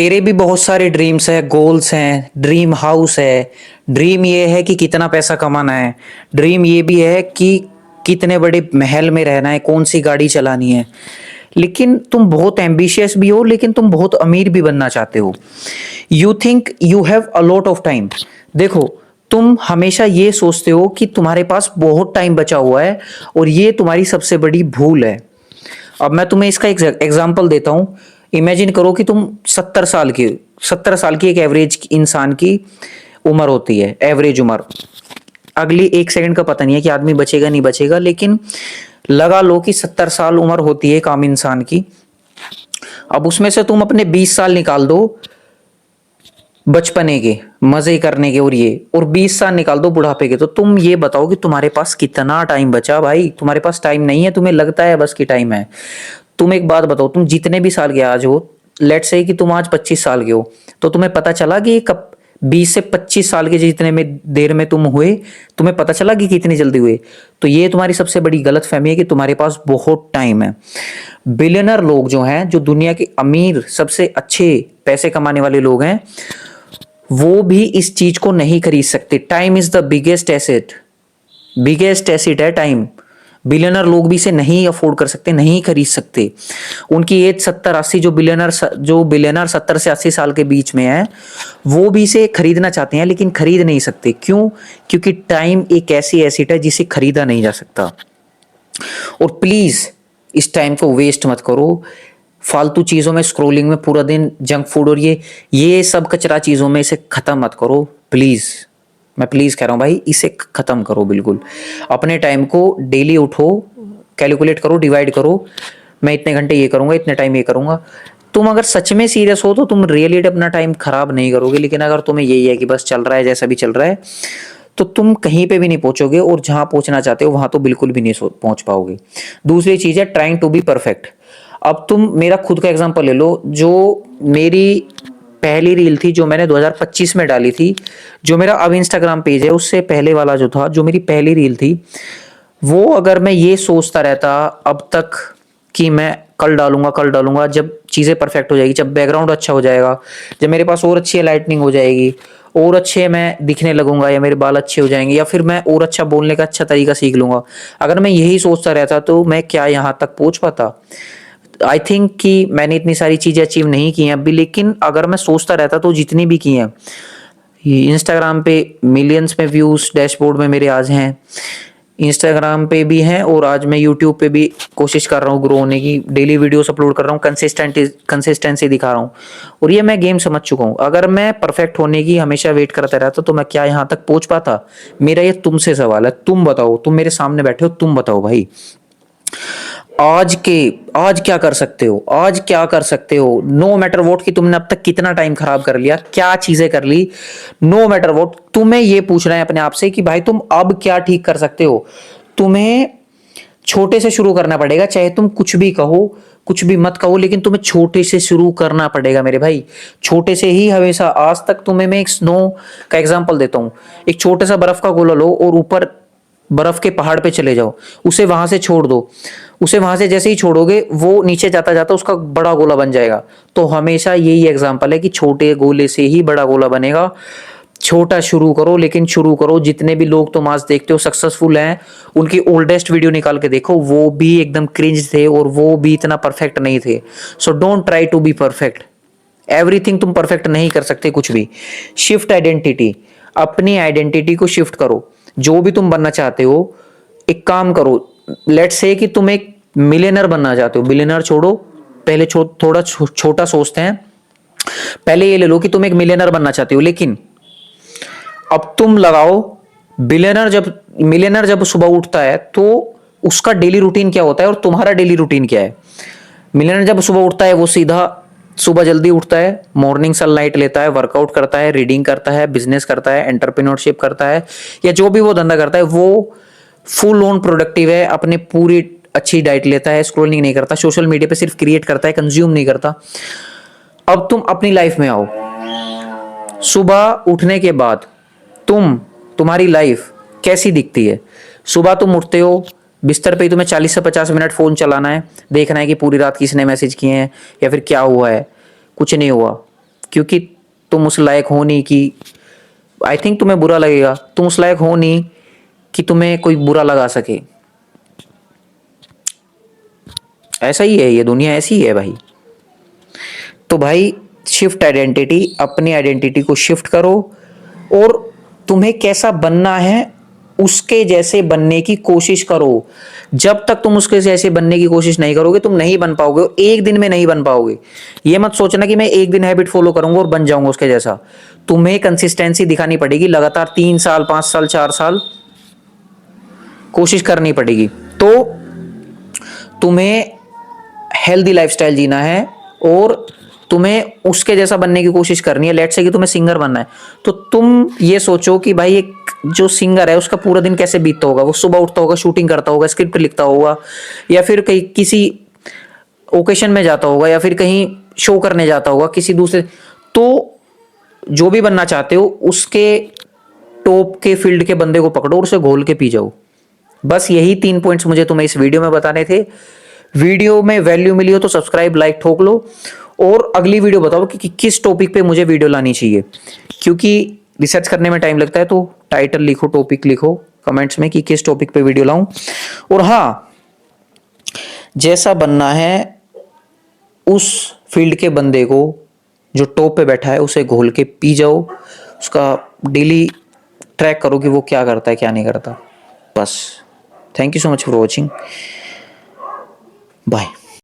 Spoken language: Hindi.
तेरे भी बहुत सारे ड्रीम्स है, गोल्स हैं, ड्रीम हाउस है, ड्रीम ये है कि कितना पैसा कमाना है, ड्रीम ये भी है कि कितने बड़े महल में रहना है, कौन सी गाड़ी चलानी है। लेकिन तुम बहुत एम्बिशियस भी हो, लेकिन तुम बहुत अमीर भी बनना चाहते हो। You think you have a lot of time. देखो, तुम हमेशा ये सोचते हो कि तुम्हारे पास बहुत टाइम बचा हुआ है, और ये तुम्हारी सबसे बड़ी भूल है। अब मैं तुम्हें इसका एक एग्जाम्पल देता हूं। इमेजिन करो कि तुम 70 साल की एक एवरेज इंसान की उम्र होती है, एवरेज उम्र। अगली 1 सेकंड का पता नहीं है कि आदमी बचेगा नहीं बचेगा, लेकिन लगा लो कि 70 साल उम्र होती है एक आम इंसान की। अब उसमें से तुम अपने 20 साल निकाल दो बचपने के, मजे करने के, और 20 साल निकाल दो बुढ़ापे के। तो तुम ये बताओ कि तुम्हारे पास कितना टाइम बचा भाई। तुम्हारे पास टाइम नहीं है, तुम्हें लगता है बस की टाइम है। तुम एक बात बताओ, तुम जितने भी साल के आज हो, लेट से कि तुम आज 25 साल के हो, तो तुम्हें पता चला कि कब 20 से 25 साल के जितने में देर में तुम हुए, तुम्हें पता चला कि कितनी जल्दी हुए। तो ये तुम्हारी सबसे बड़ी गलत फहमी है कि तुम्हारे पास बहुत टाइम है। बिलियनर लोग जो हैं, जो दुनिया के अमीर सबसे अच्छे पैसे कमाने वाले लोग हैं, वो भी इस चीज को नहीं खरीद सकते। Time is the biggest asset, biggest asset है टाइम। बिलियनर लोग भी इसे नहीं अफोर्ड कर सकते, नहीं खरीद सकते। उनकी एज 70-80, जो बिलियनर 70 से 80 साल के बीच में है, वो भी इसे खरीदना चाहते हैं, लेकिन खरीद नहीं सकते। क्यों? क्योंकि टाइम एक ऐसी एसेट है जिसे खरीदा नहीं जा सकता। और प्लीज इस टाइम को वेस्ट मत करो फालतू चीजों में, स्क्रोलिंग में पूरा दिन, जंक फूड और ये सब कचरा चीजों में। इसे खत्म मत करो प्लीज। मैं प्लीज कह रहा हूं भाई, इसे खत्म करो बिल्कुल। अपने टाइम को डेली उठो, कैलकुलेट करो, डिवाइड करो। मैं इतने घंटे ये करूंगा, इतने टाइम ये करूंगा। तुम अगर सच में सीरियस हो तो तुम रियली अपना टाइम खराब नहीं करोगे। लेकिन अगर तुम्हें यही है कि बस चल रहा है जैसा भी चल रहा है, तो तुम कहीं पे भी नहीं पहुंचोगे, और जहां पहुंचना चाहते हो वहां तो बिल्कुल भी नहीं पहुंच पाओगे। दूसरी चीज है ट्राइंग टू बी परफेक्ट। अब तुम मेरा खुद का एग्जांपल ले लो। जो मेरी पहली रील थी, जो मैंने 2025 में डाली थी, जो मेरा अब इंस्टाग्राम पेज है, उससे पहले वाला जो था, जो मेरी पहली रील थी, वो अगर मैं ये सोचता रहता अब तक कि मैं कल डालूंगा, जब चीजें परफेक्ट हो जाएगी, जब बैकग्राउंड अच्छा हो जाएगा, जब मेरे पास और अच्छी लाइटनिंग हो जाएगी, और अच्छे मैं दिखने लगूंगा, या मेरे बाल अच्छे हो जाएंगे, या फिर मैं और अच्छा बोलने का अच्छा तरीका सीख लूंगा, अगर मैं यही सोचता रहता तो मैं क्या यहाँ तक पहुंच पाता? आई थिंक कि मैंने इतनी सारी चीजें अचीव नहीं की हैं अभी, लेकिन अगर मैं सोचता रहता तो जितनी भी की हैं, इंस्टाग्राम पे मिलियंस में व्यूज डैशबोर्ड में मेरे आज हैं, इंस्टाग्राम पे भी हैं, और आज मैं यूट्यूब पे भी कोशिश कर रहा हूँ ग्रो होने की। डेली वीडियोस अपलोड कर रहा हूँ, कंसिस्टेंसी दिखा रहा हूँ, और ये मैं गेम समझ चुका हूँ। अगर मैं परफेक्ट होने की हमेशा वेट करता रहता तो मैं क्या यहाँ तक पहुंच पाता? मेरा ये तुमसे सवाल है, तुम बताओ। तुम मेरे सामने बैठे हो, तुम बताओ भाई। आज क्या कर सकते हो? आज क्या कर सकते हो? नो मैटर वोट कि तुमने अब तक कितना टाइम खराब कर लिया, क्या चीजें कर ली, नो मैटर वोट, तुम्हें ये पूछना है अपने आप से कि भाई तुम अब क्या ठीक कर सकते हो। तुम्हें छोटे से शुरू करना पड़ेगा। चाहे तुम कुछ भी कहो, कुछ भी मत कहो, लेकिन तुम्हें छोटे से शुरू करना पड़ेगा मेरे भाई। छोटे से ही हमेशा। आज तक तुम्हें मैं एक स्नो का एग्जांपल देता हूं। एक छोटे सा बर्फ का गोला लो और ऊपर बर्फ के पहाड़ पे चले जाओ, उसे वहां से छोड़ दो। उसे वहां से जैसे ही छोड़ोगे, वो नीचे जाता जाता उसका बड़ा गोला बन जाएगा। तो हमेशा यही एग्जांपल है कि छोटे गोले से ही बड़ा गोला बनेगा। छोटा शुरू करो, लेकिन शुरू करो। जितने भी लोग तुम आज देखते हो सक्सेसफुल हैं, उनकी ओल्डेस्ट वीडियो निकाल के देखो, वो भी एकदम क्रिंज थे, और वो भी इतना परफेक्ट नहीं थे। So don't try to be perfect. Everything तुम परफेक्ट नहीं कर सकते कुछ भी। शिफ्ट आइडेंटिटी, अपनी आइडेंटिटी को शिफ्ट करो। जो भी तुम बनना चाहते हो, एक काम करो। लेट्स से कि तुम एक मिलियनर बनना चाहते हो, बिलियनर छोड़ो, पहले थोड़ा छोटा सोचते हैं। पहले ये ले लो कि तुम एक मिलियनर बनना चाहते हो, लेकिन अब तुम लगाओ, मिलियनर जब सुबह उठता है तो उसका डेली रूटीन क्या होता है, और तुम्हारा डेली रूटीन क्या है? मिलियनर जब सुबह उठता है, वो सीधा सुबह जल्दी उठता है, मॉर्निंग सनलाइट लेता है, वर्कआउट करता है, रीडिंग करता है, बिजनेस करता है, एंटरप्रेन्योरशिप करता है, या जो भी वो धंधा करता है, वो फुल ऑन प्रोडक्टिव है, अपने पूरी अच्छी डाइट लेता है, स्क्रॉलिंग नहीं करता, सोशल मीडिया पे सिर्फ क्रिएट करता है, कंज्यूम नहीं करता। अब तुम अपनी लाइफ में आओ। सुबह उठने के बाद तुम्हारी लाइफ कैसी दिखती है? सुबह तुम उठते हो, बिस्तर पे ही तुम्हें 40 से 50 मिनट फोन चलाना है, देखना है कि पूरी रात किसने मैसेज किए हैं, या फिर क्या हुआ है। कुछ नहीं हुआ, क्योंकि तुम उस लायक हो नहीं कि, आई थिंक तुम्हें बुरा लगेगा, तुम उस लायक हो नहीं कि तुम्हें कोई बुरा लगा सके। ऐसा ही है, ये दुनिया ऐसी ही है भाई। तो भाई शिफ्ट आइडेंटिटी, अपनी आइडेंटिटी को शिफ्ट करो और तुम्हें कैसा बनना है उसके जैसे बनने की कोशिश करो। जब तक तुम उसके जैसे बनने की कोशिश नहीं करोगे तुम नहीं बन पाओगे, एक दिन में नहीं बन पाओगे। ये मत सोचना कि मैं एक दिन हैबिट फॉलो करूंगा और बन जाऊंगा उसके जैसा। तुम्हें कंसिस्टेंसी दिखानी पड़ेगी, लगातार 3 साल 5 साल 4 साल कोशिश करनी पड़ेगी। तो तुम्हें हेल्दी लाइफस्टाइल जीना है और तुम्हें उसके जैसा बनने की कोशिश करनी है। लेट्स से कि तुम्हें सिंगर बनना है, तो तुम ये सोचो कि भाई एक जो सिंगर है उसका पूरा दिन कैसे बीतता होगा। वो सुबह उठता होगा, शूटिंग करता होगा, स्क्रिप्ट लिखता होगा, या फिर कहीं किसी ओकेशन में जाता होगा, या फिर कहीं शो करने जाता होगा किसी दूसरे। तो जो भी बनना चाहते हो उसके टॉप के फील्ड के बंदे को पकड़ो और उसे घोल के पी जाओ। बस यही 3 पॉइंट्स मुझे तुम्हें इस वीडियो में बताने थे। वीडियो में वैल्यू मिली हो तो सब्सक्राइब लाइक ठोक लो, और अगली वीडियो बताओ कि किस टॉपिक पे मुझे वीडियो लानी चाहिए, क्योंकि रिसर्च करने में टाइम लगता है। तो टाइटल लिखो, टॉपिक लिखो कमेंट्स में कि किस टॉपिक पे वीडियो लाऊं। और हाँ, जैसा बनना है उस फील्ड के बंदे को जो टॉप पे बैठा है उसे घोल के पी जाओ। उसका डेली ट्रैक करो कि वो क्या करता है क्या नहीं करता। बस, thank you so much for watching, bye.